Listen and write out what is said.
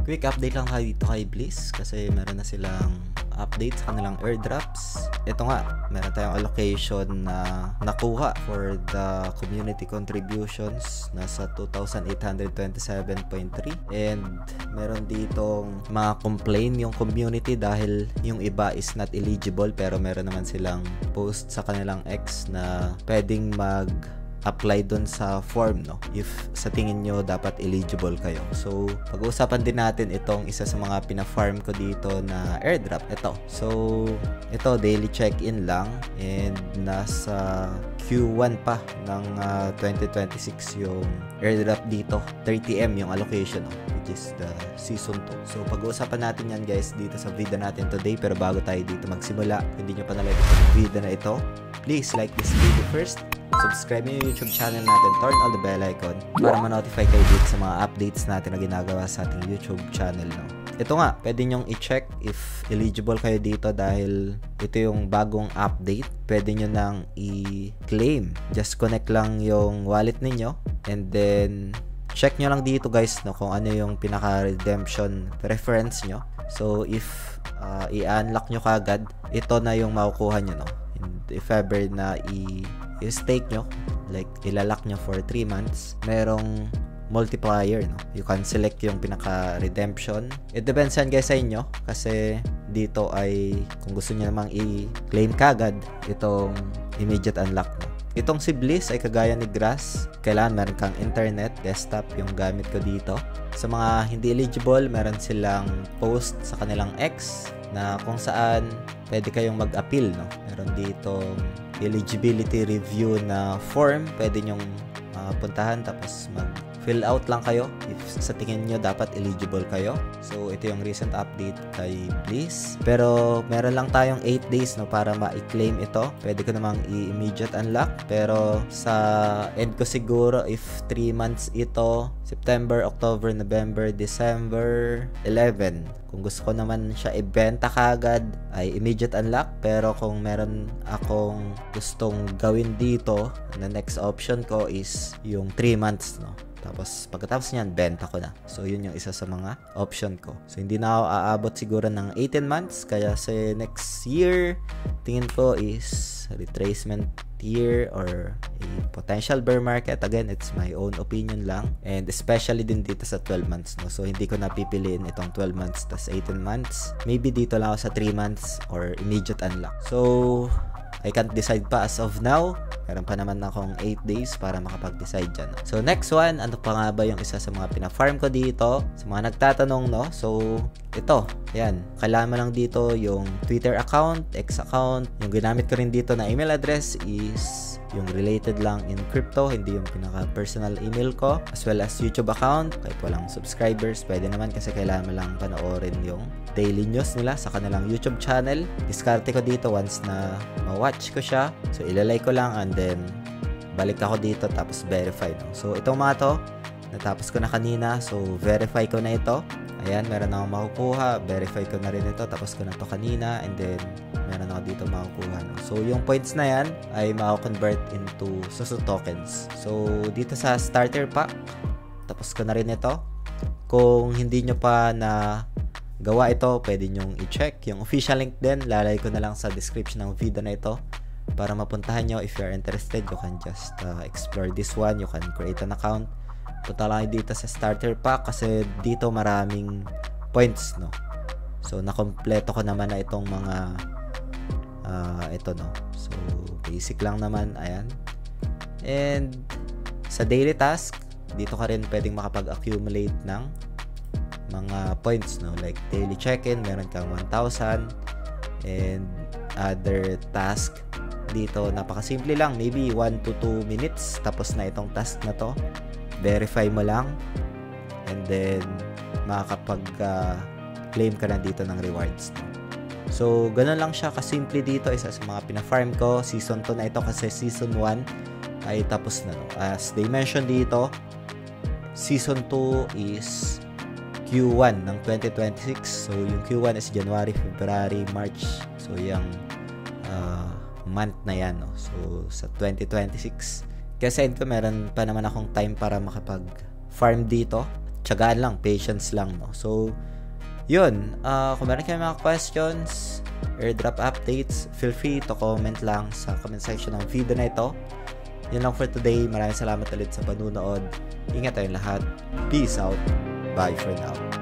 Quick update lang tayo dito kay Bliss kasi meron na silang update sa kanilang airdrops. Ito nga, meron tayong allocation na nakuha for the community contributions, nasa 2,827.3, and meron ditong mga complain yung community dahil yung iba is not eligible, pero meron naman silang post sa kanilang X na pwedeng apply dun sa form, no, if sa tingin nyo dapat eligible kayo. So pag-uusapan din natin itong isa sa mga pina-farm ko dito na airdrop. So ito daily check-in lang, and nasa Q1 pa ng 2026 yung airdrop dito. 30M yung allocation, no, which is the season 2. So pag-uusapan natin yan guys dito sa video natin today. Pero bago tayo dito magsimula, hindi nyo pa na-like yung video na ito, please like this video first, subscribe nyo yung YouTube channel natin, turn on the bell icon para ma-notify kayo dito sa mga updates natin na ginagawa sa ating YouTube channel, no. Ito nga, pwede nyong i-check if eligible kayo dito dahil ito yung bagong update. Pwede nyo nang i-claim. Just connect lang yung wallet ninyo and then check nyo lang dito guys, no, kung ano yung pinaka-redemption preference nyo. So if i-unlock nyo kagad, ito na yung makukuha nyo, no. And if ever na i-stake nyo, like ilalak nyo for 3 months, merong multiplier, no. You can select yung pinaka-redemption. It depends yan guys sa inyo kasi dito ay kung gusto nyo namang i-claim kagad itong immediate unlock, no. Itong si Bliss ay kagaya ni Grass, kailangan meron kang internet, desktop yung gamit ko dito. Sa mga hindi eligible, meron silang post sa kanilang X na kung saan pwede kayong mag-appeal, no. Meron dito eligibility review na form, pwede nyong puntahan tapos mag-fill out lang kayo if sa tingin nyo dapat eligible kayo. So ito yung recent update kay Bliss, pero meron lang tayong 8 days, no, para ma-claim ito. Pwede ko namang i-immediate unlock, pero sa end ko siguro if 3 months ito, September, October, November, December 11. Kung gusto ko naman siya ibenta kagad ay immediate unlock, pero kung meron akong gustong gawin dito, the next option ko is yung 3 months, no. Tapos pagkatapos niyan, benta ko na. So yun yung isa sa mga option ko. So hindi na ako aabot siguro ng 18 months, kaya sa next year tingin ko is retracement year or a potential bear market. Again, it's my own opinion lang, and especially din dito sa 12 months, no. So hindi ko napipiliin itong 12 months tas 18 months. Maybe dito lang ako sa 3 months or immediate unlock. So I can't decide pa as of now. Meron pa naman akong 8 days para makapag-decide dyan. So next one, ano pa nga ba yung isa sa mga pina-farm ko dito? Sa mga nagtatanong, no? So ito, yan. Kailangan mo lang dito yung Twitter account, X account. Yung ginamit ko rin dito na email address is yung related lang in crypto, hindi yung pinaka-personal email ko. As well as YouTube account, kahit walang subscribers, pwede naman kasi kailangan mo lang panoorin yung daily news nila sa kanilang YouTube channel. Diskarte ko dito once na ma-watch ko siya. So ilalike ko lang and then balik ako dito tapos verify, no? So itong mga to, natapos ko na kanina. So verify ko na ito. Ayan, meron akong makukuha. Verify ko na rin ito. Tapos ko na to kanina. And then meron ako dito makukuha, no? So yung points na yan ay mako-convert into Susu tokens. So dito sa starter pack, tapos ko na rin ito. Kung hindi nyo pa na gawa ito, pwede nyong i-check yung official link din. Lalagay ko na lang sa description ng video na ito para mapuntahan nyo. If you're interested, you can just explore this one. You can create an account. Punta lang dito sa starter pack kasi dito maraming points, no. So nakompleto ko naman na itong mga ito, no. So basic lang naman, ayan. And sa daily task, dito ka rin pwedeng makapag-accumulate ng mga points, no. Like daily check-in, meron kang 1,000, and other task dito, napakasimple lang, maybe 1 to 2 minutes tapos na itong task na to. Verify mo lang and then makakapag claim ka na dito ng rewards, no? So ganun lang siya kasimple dito. Isa sa mga pina-farm ko. Season 2 na ito kasi season 1 ay tapos na, no? As they mentioned dito, season 2 is Q1 ng 2026. So yung Q1 is January, February, March. So yung month na yan, no? So sa 2026 kasi ko meron pa naman akong time para makapag farm dito. tiyagaan lang, patience lang, no? So, yun. Kung meron kayo mga questions, airdrop updates, feel free to comment lang sa comment section ng video na ito. Yun lang for today. Maraming salamat ulit sa panunood. Ingat tayong lahat. Peace out. Bye for now.